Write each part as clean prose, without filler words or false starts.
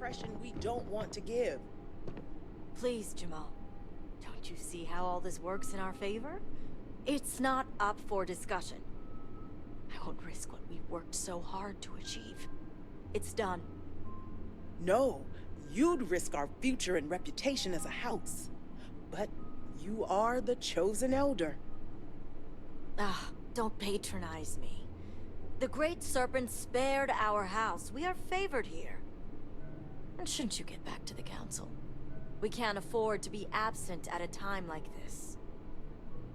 impression we don't want to give. Please, Jamal. Don't you see how all this works in our favor? It's not up for discussion. I won't risk what we've worked so hard to achieve. It's done. No, you'd risk our future and reputation as a house. But you are the chosen elder. Ah, don't patronize me. The Great Serpent spared our house. We are favored here. And shouldn't you get back to the council? We can't afford to be absent at a time like this.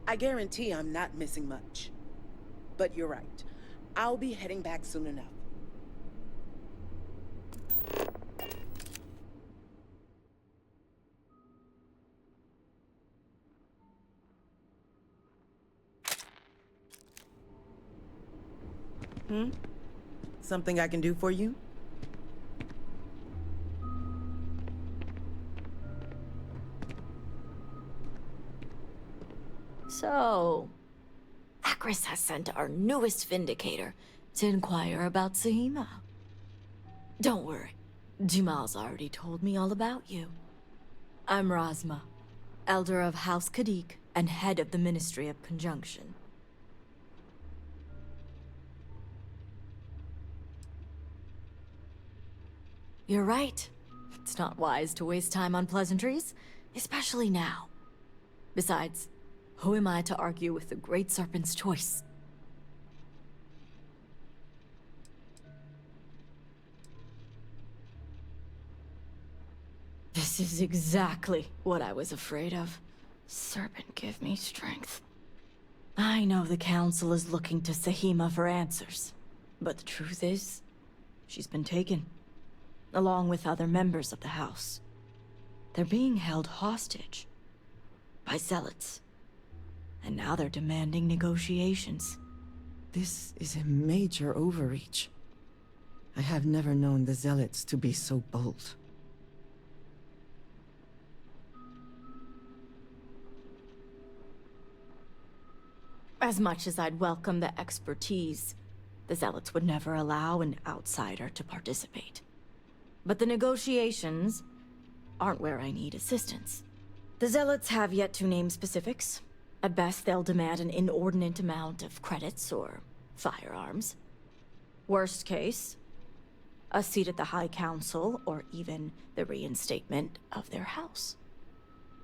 I guarantee I'm not missing much. But you're right. I'll be heading back soon enough. Something I can do for you? So, Akris has sent our newest Vindicator to inquire about Sahima. Don't worry, Jamal's already told me all about you. I'm Razma, Elder of House Kadic and head of the Ministry of Conjunction. You're right. It's not wise to waste time on pleasantries, especially now. Besides, who am I to argue with the Great Serpent's choice? This is exactly what I was afraid of. Serpent, give me strength. I know the Council is looking to Sahima for answers, but the truth is, she's been taken, along with other members of the House. They're being held hostage by zealots, and now they're demanding negotiations. This is a major overreach. I have never known the zealots to be so bold. As much as I'd welcome the expertise, the zealots would never allow an outsider to participate. But the negotiations aren't where I need assistance. The zealots have yet to name specifics. At best, they'll demand an inordinate amount of credits or firearms. Worst case, a seat at the High Council or even the reinstatement of their house.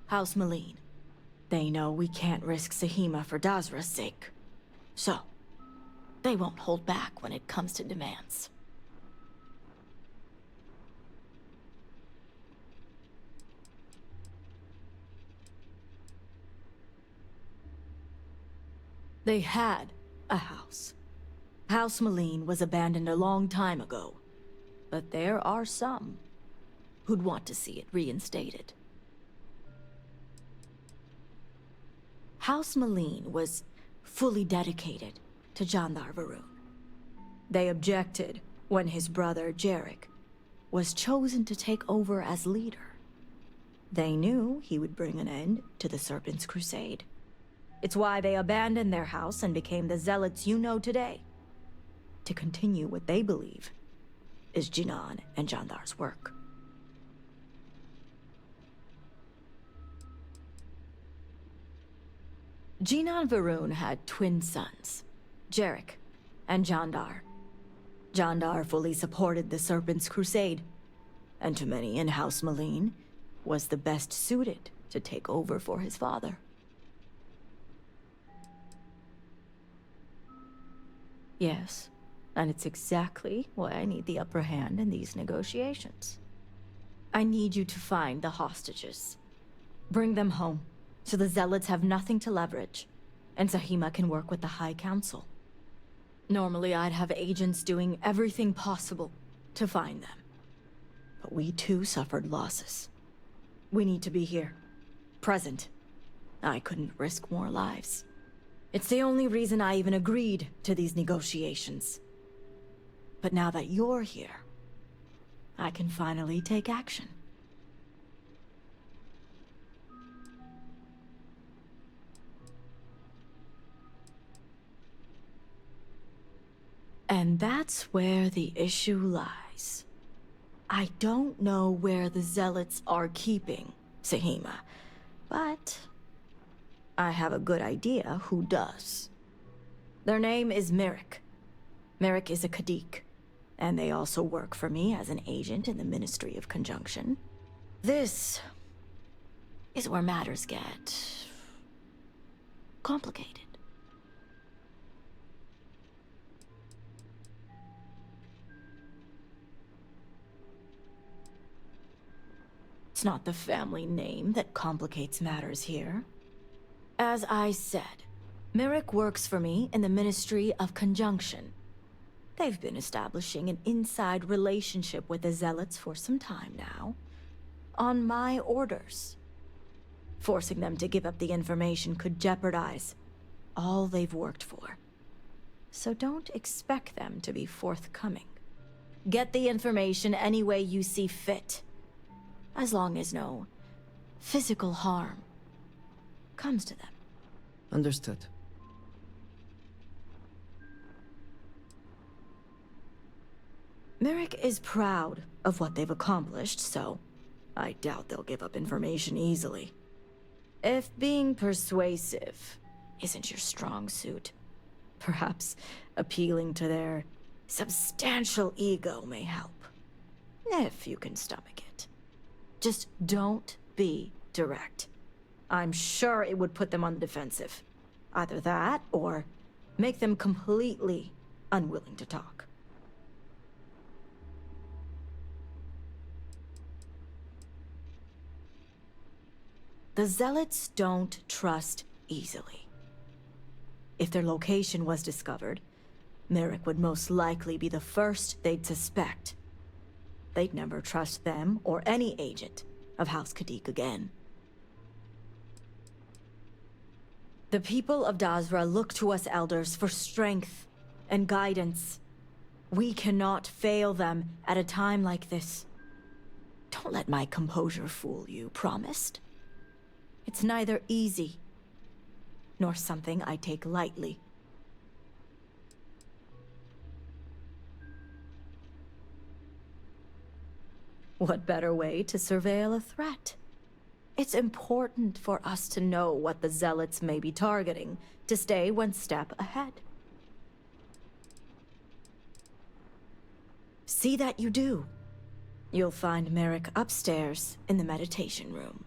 House Malene. They know we can't risk Sahima for Dazra's sake. So, they won't hold back when it comes to demands. They had a house. House Malene was abandoned a long time ago. But there are some who'd want to see it reinstated. House Malene was fully dedicated to Jandar Varun. They objected when his brother, Jarek, was chosen to take over as leader. They knew he would bring an end to the Serpent's crusade. It's why they abandoned their house and became the zealots you know today, to continue what they believe is Jinan and Jandar's work. Jinan Varun had twin sons, Jarek and Jandar. Jandar fully supported the Serpent's crusade, and to many in House Malene, was the best suited to take over for his father. Yes, and it's exactly why I need the upper hand in these negotiations. I need you to find the hostages. Bring them home, so the zealots have nothing to leverage, and Sahima can work with the High Council. Normally I'd have agents doing everything possible to find them. But we too suffered losses. We need to be here, present. I couldn't risk more lives. It's the only reason I even agreed to these negotiations. But now that you're here, I can finally take action. And that's where the issue lies. I don't know where the Zealots are keeping Sahima, but I have a good idea who does. Their name is Merrick. Merrick is a Kadic, and they also work for me as an agent in the Ministry of Conjunction. This is where matters get complicated. It's not the family name that complicates matters here. As I said, Merrick works for me in the Ministry of Conjunction. They've been establishing an inside relationship with the Zealots for some time now, on my orders. Forcing them to give up the information could jeopardize all they've worked for. So don't expect them to be forthcoming. Get the information any way you see fit, as long as no physical harm comes to them. Understood. Merrick is proud of what they've accomplished, so I doubt they'll give up information easily. If being persuasive isn't your strong suit, perhaps appealing to their substantial ego may help. If you can stomach it. Just don't be direct. I'm sure it would put them on the defensive. Either that, or make them completely unwilling to talk. The Zealots don't trust easily. If their location was discovered, Merrick would most likely be the first they'd suspect. They'd never trust them or any agent of House Kadic again. The people of Dazra look to us elders for strength and guidance. We cannot fail them at a time like this. Don't let my composure fool you, promised? It's neither easy, nor something I take lightly. What better way to surveil a threat? It's important for us to know what the Zealots may be targeting, to stay one step ahead. See that you do. You'll find Merrick upstairs in the meditation room.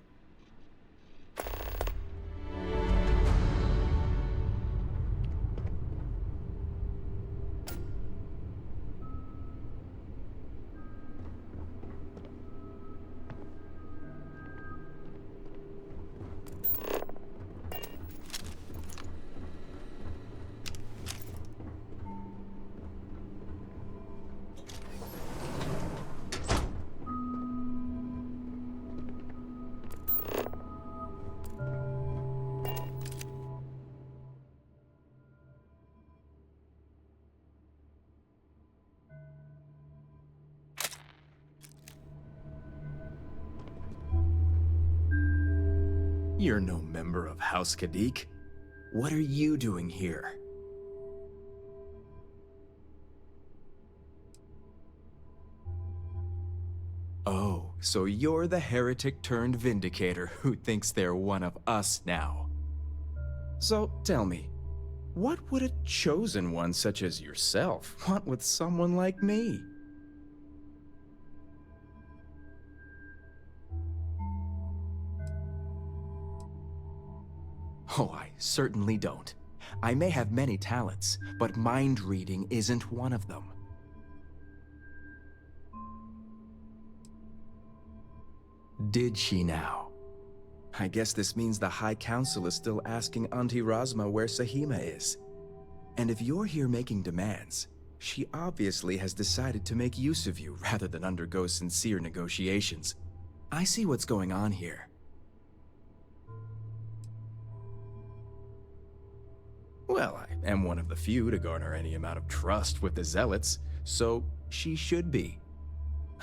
You're no member of House Kadic. What are you doing here? Oh, so you're the heretic turned vindicator who thinks they're one of us now. So tell me, what would a chosen one such as yourself want with someone like me? Oh, I certainly don't. I may have many talents, but mind reading isn't one of them. Did she now? I guess this means the High Council is still asking Auntie Razma where Sahima is. And if you're here making demands, she obviously has decided to make use of you rather than undergo sincere negotiations. I see what's going on here. Well, I am one of the few to garner any amount of trust with the Zealots, so she should be.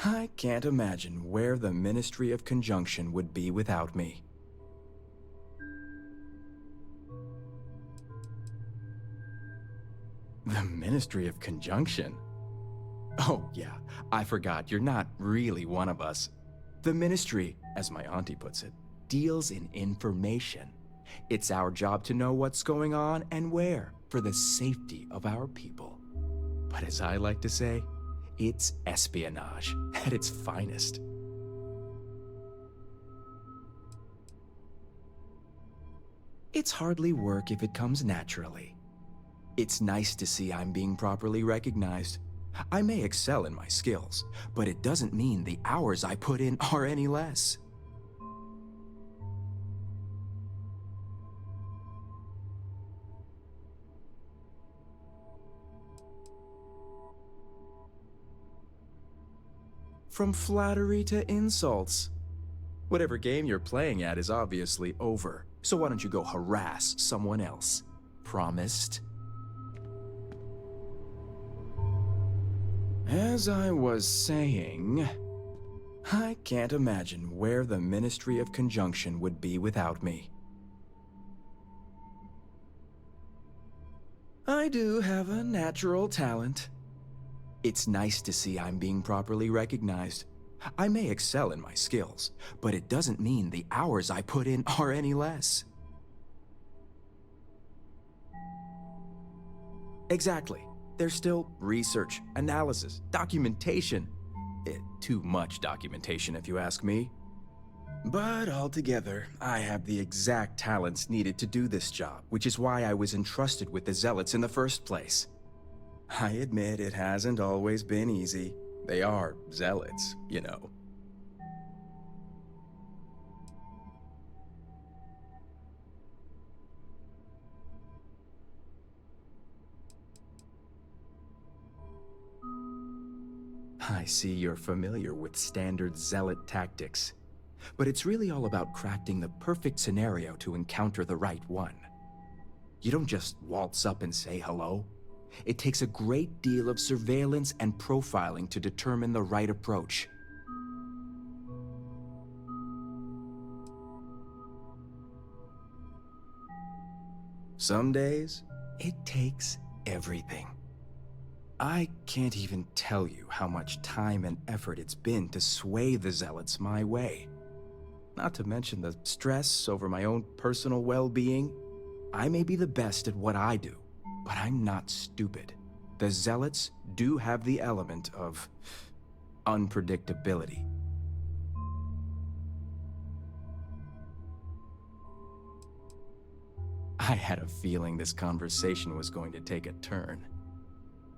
I can't imagine where the Ministry of Conjunction would be without me. The Ministry of Conjunction? Oh, yeah, I forgot, you're not really one of us. The Ministry, as my auntie puts it, deals in information. It's our job to know what's going on and where for the safety of our people. But as I like to say, it's espionage at its finest. It's hardly work if it comes naturally. It's nice to see I'm being properly recognized. I may excel in my skills, but it doesn't mean the hours I put in are any less. From flattery to insults. Whatever game you're playing at is obviously over, so why don't you go harass someone else? Promised? As I was saying, I can't imagine where the Ministry of Conjunction would be without me. I do have a natural talent. It's nice to see I'm being properly recognized. I may excel in my skills, but it doesn't mean the hours I put in are any less. Exactly. There's still research, analysis, documentation. Too much documentation, if you ask me. But altogether, I have the exact talents needed to do this job, which is why I was entrusted with the Zealots in the first place. I admit it hasn't always been easy. They are Zealots, you know. I see you're familiar with standard Zealot tactics. But it's really all about crafting the perfect scenario to encounter the right one. You don't just waltz up and say hello. It takes a great deal of surveillance and profiling to determine the right approach. Some days, it takes everything. I can't even tell you how much time and effort it's been to sway the Zealots my way. Not to mention the stress over my own personal well-being. I may be the best at what I do, but I'm not stupid. The Zealots do have the element of unpredictability. I had a feeling this conversation was going to take a turn.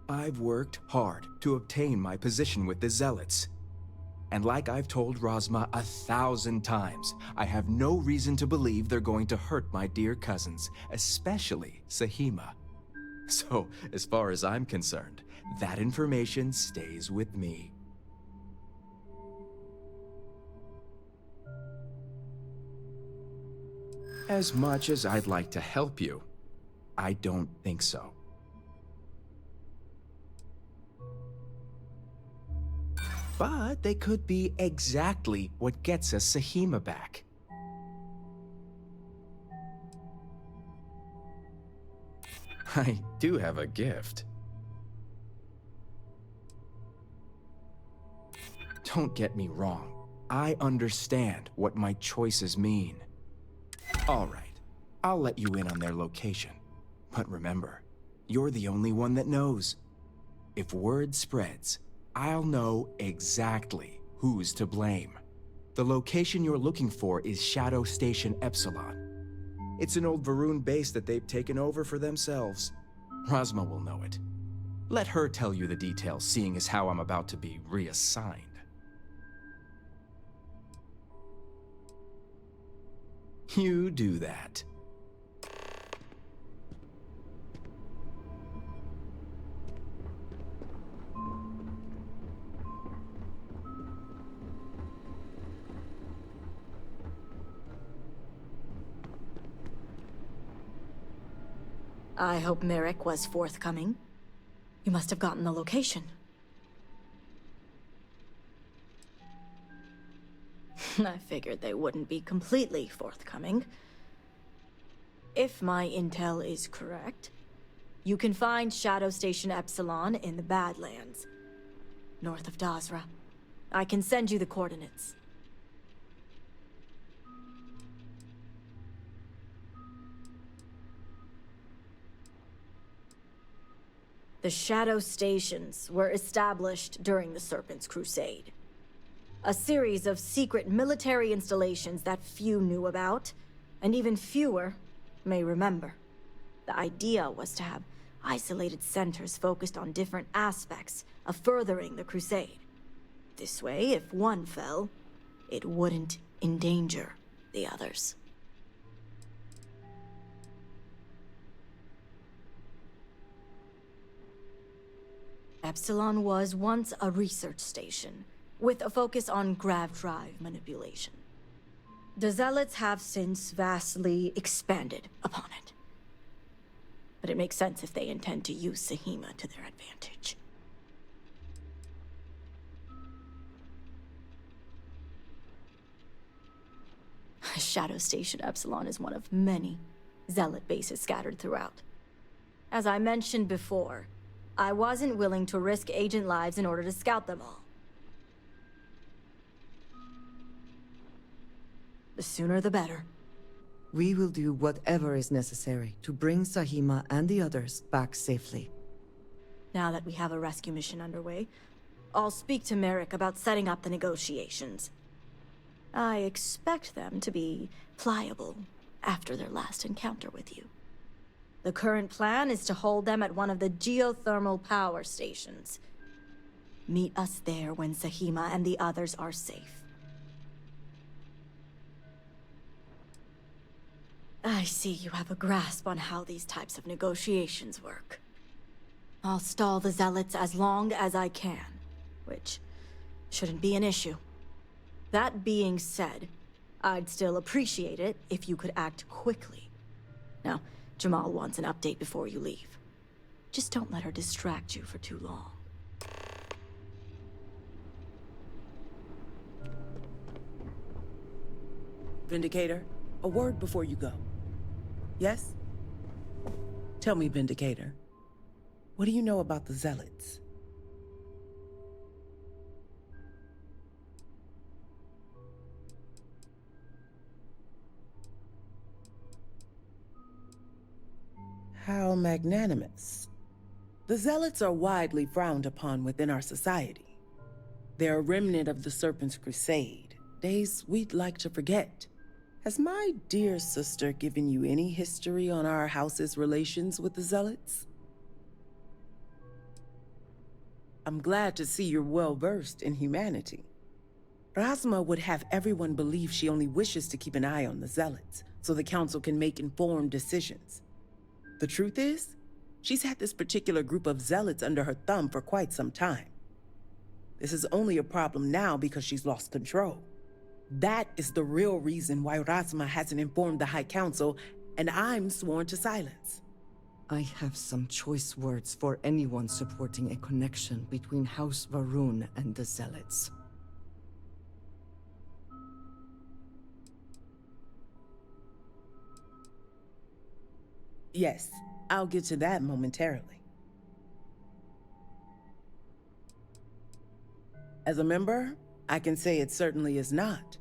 I've worked hard to obtain my position with the Zealots. And like I've told Rosma 1,000 times, I have no reason to believe they're going to hurt my dear cousins, especially Sahima. So, as far as I'm concerned, that information stays with me. As much as I'd like to help you, I don't think so. But they could be exactly what gets us Sahima back. I do have a gift. Don't get me wrong. I understand what my choices mean. All right, I'll let you in on their location. But remember, you're the only one that knows. If word spreads, I'll know exactly who's to blame. The location you're looking for is Shadow Station Epsilon. It's an old Varun base that they've taken over for themselves. Rosma will know it. Let her tell you the details, seeing as how I'm about to be reassigned. You do that. I hope Merrick was forthcoming. You must have gotten the location. I figured they wouldn't be completely forthcoming. If my intel is correct, you can find Shadow Station Epsilon in the Badlands. north of Dazra. I can send you the coordinates. The Shadow Stations were established during the Serpent's Crusade. A series of secret military installations that few knew about, and even fewer may remember. The idea was to have isolated centers focused on different aspects of furthering the Crusade. This way, if one fell, it wouldn't endanger the others. Epsilon was once a research station, with a focus on grav drive manipulation. The Zealots have since vastly expanded upon it. But it makes sense if they intend to use Sahima to their advantage. Shadow Station Epsilon is one of many Zealot bases scattered throughout. As I mentioned before, I wasn't willing to risk agent lives in order to scout them all. The sooner the better. We will do whatever is necessary to bring Sahima and the others back safely. Now that we have a rescue mission underway, I'll speak to Merrick about setting up the negotiations. I expect them to be pliable after their last encounter with you. The current plan is to hold them at one of the geothermal power stations. Meet us there when Sahima and the others are safe. I see you have a grasp on how these types of negotiations work. I'll stall the Zealots as long as I can, which shouldn't be an issue. That being said, I'd still appreciate it if you could act quickly. Now, Jamal wants an update before you leave. Just don't let her distract you for too long. Vindicator, a word before you go. Yes? Tell me, Vindicator, what do you know about the Zealots? How magnanimous. The Zealots are widely frowned upon within our society. They're a remnant of the Serpent's Crusade, days we'd like to forget. Has my dear sister given you any history on our house's relations with the Zealots? I'm glad to see you're well-versed in humanity. Rasma would have everyone believe she only wishes to keep an eye on the Zealots, so the Council can make informed decisions. The truth is, she's had this particular group of Zealots under her thumb for quite some time. This is only a problem now because she's lost control. That is the real reason why Rasma hasn't informed the High Council, and I'm sworn to silence. I have some choice words for anyone supporting a connection between House Varun and the Zealots. Yes, I'll get to that momentarily. As a member, I can say it certainly is not.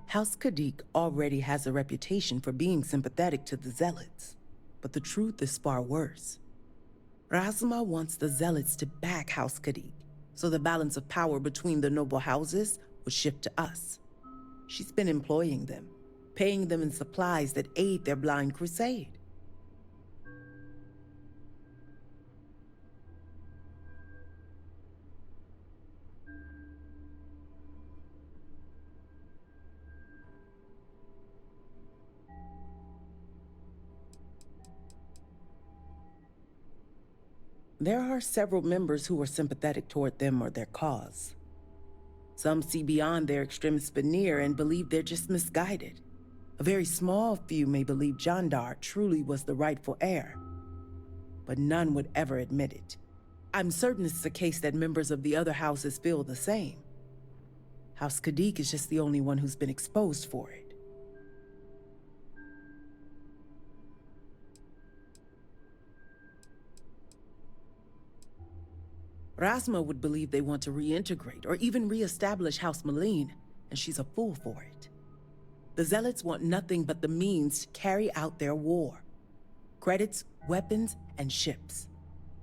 House Kadic already has a reputation for being sympathetic to the Zealots, but the truth is far worse. Rasma wants the Zealots to back House Kadic, so the balance of power between the noble houses would shift to us. She's been employing them, paying them in supplies that aid their blind crusade. There are several members who are sympathetic toward them or their cause. Some see beyond their extremist veneer and believe they're just misguided. A very small few may believe Jandar truly was the rightful heir, but none would ever admit it. I'm certain it's the case that members of the other houses feel the same. House Kadic is just the only one who's been exposed for it. Rasma would believe they want to reintegrate or even reestablish House Maline, and she's a fool for it. The Zealots want nothing but the means to carry out their war. Credits, weapons, and ships.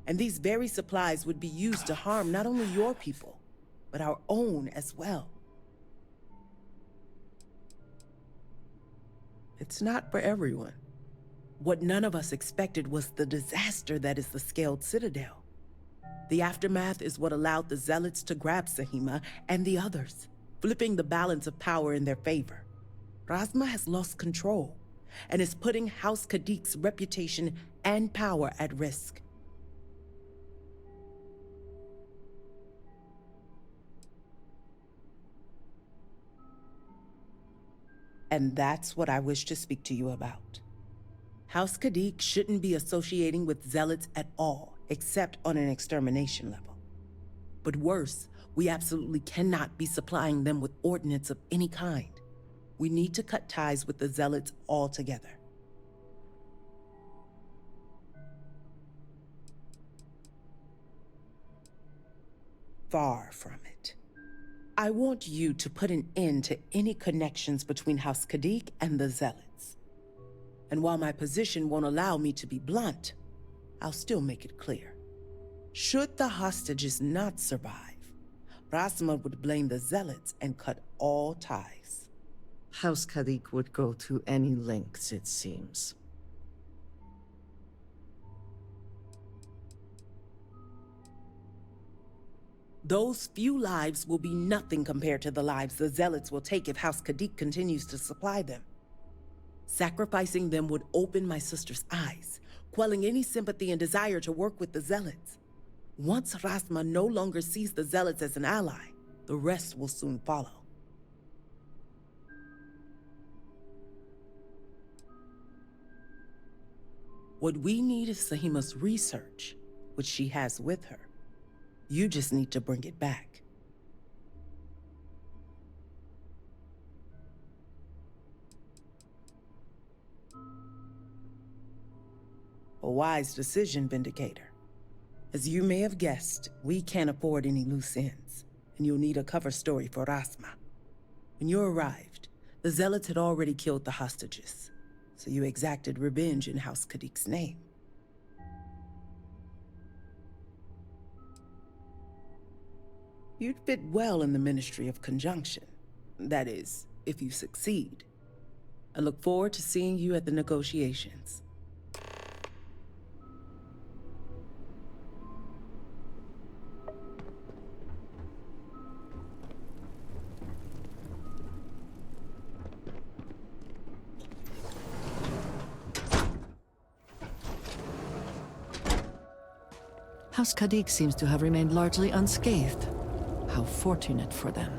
And these very supplies would be used to harm not only your people, but our own as well. It's not for everyone. What none of us expected was the disaster that is the Scaled Citadel. The aftermath is what allowed the Zealots to grab Sahima and the others, flipping the balance of power in their favor. Rasma has lost control and is putting House Kadic's reputation and power at risk. And that's what I wish to speak to you about. House Kadic shouldn't be associating with Zealots at all, except on an extermination level. But worse, we absolutely cannot be supplying them with ordnance of any kind. We need to cut ties with the Zealots altogether. Far from it. I want you to put an end to any connections between House Kadic and the Zealots. And while my position won't allow me to be blunt, I'll still make it clear. Should the hostages not survive, Rasma would blame the Zealots and cut all ties. House Kadic would go to any lengths, it seems. Those few lives will be nothing compared to the lives the Zealots will take if House Kadic continues to supply them. Sacrificing them would open my sister's eyes, quelling any sympathy and desire to work with the Zealots. Once Rasma no longer sees the Zealots as an ally, the rest will soon follow. What we need is Sahima's research, which she has with her. You just need to bring it back. A wise decision, Vindicator. As you may have guessed, we can't afford any loose ends, and you'll need a cover story for Rasma. When you arrived, the Zealots had already killed the hostages, so you exacted revenge in House Kadic's name. You'd fit well in the Ministry of Conjunction. That is, if you succeed. I look forward to seeing you at the negotiations. House Kadic seems to have remained largely unscathed. How fortunate for them.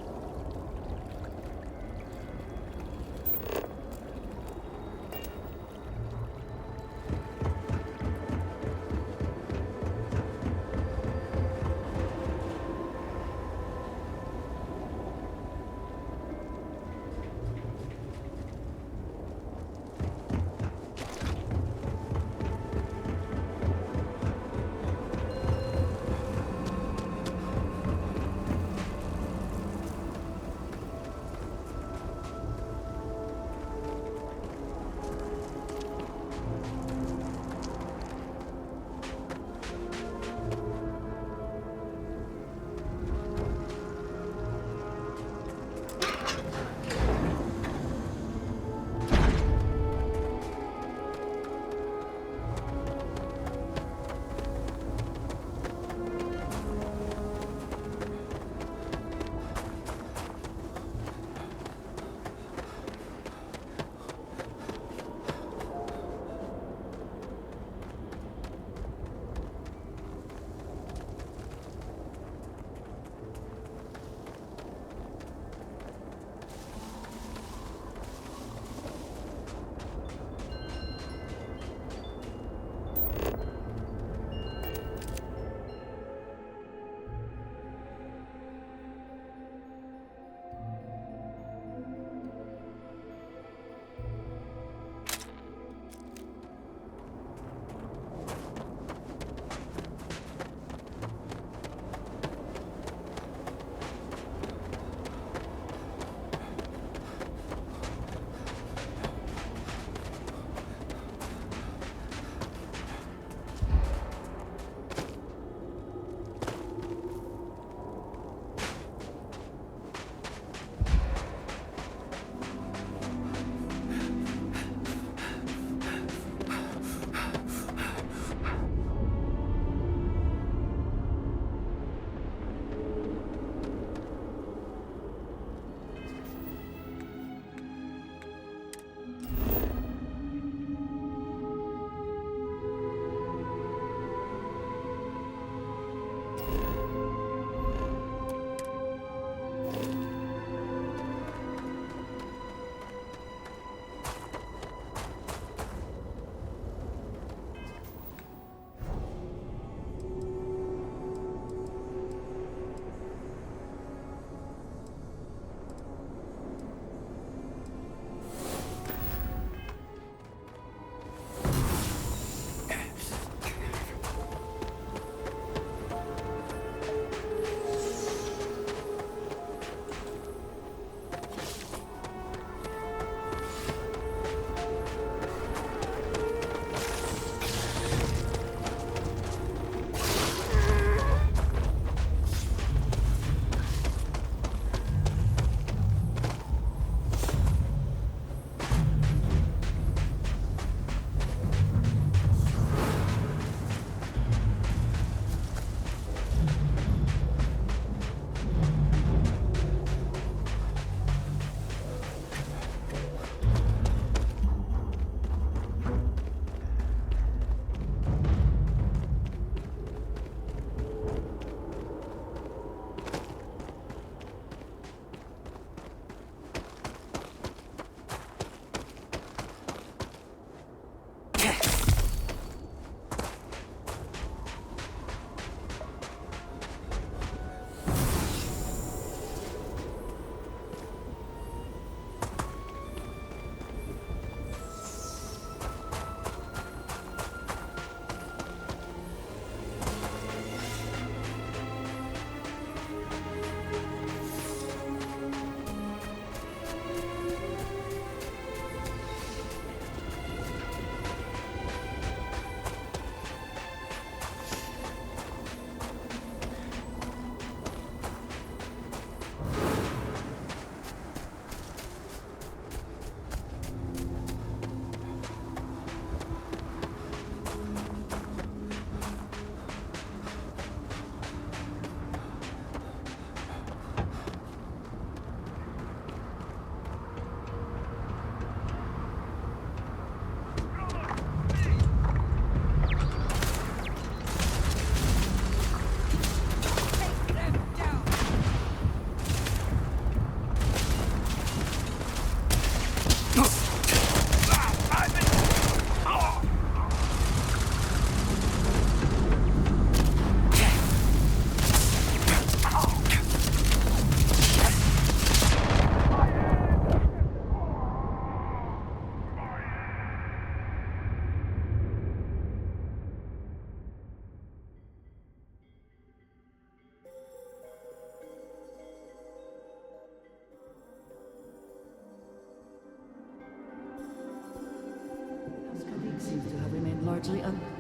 largely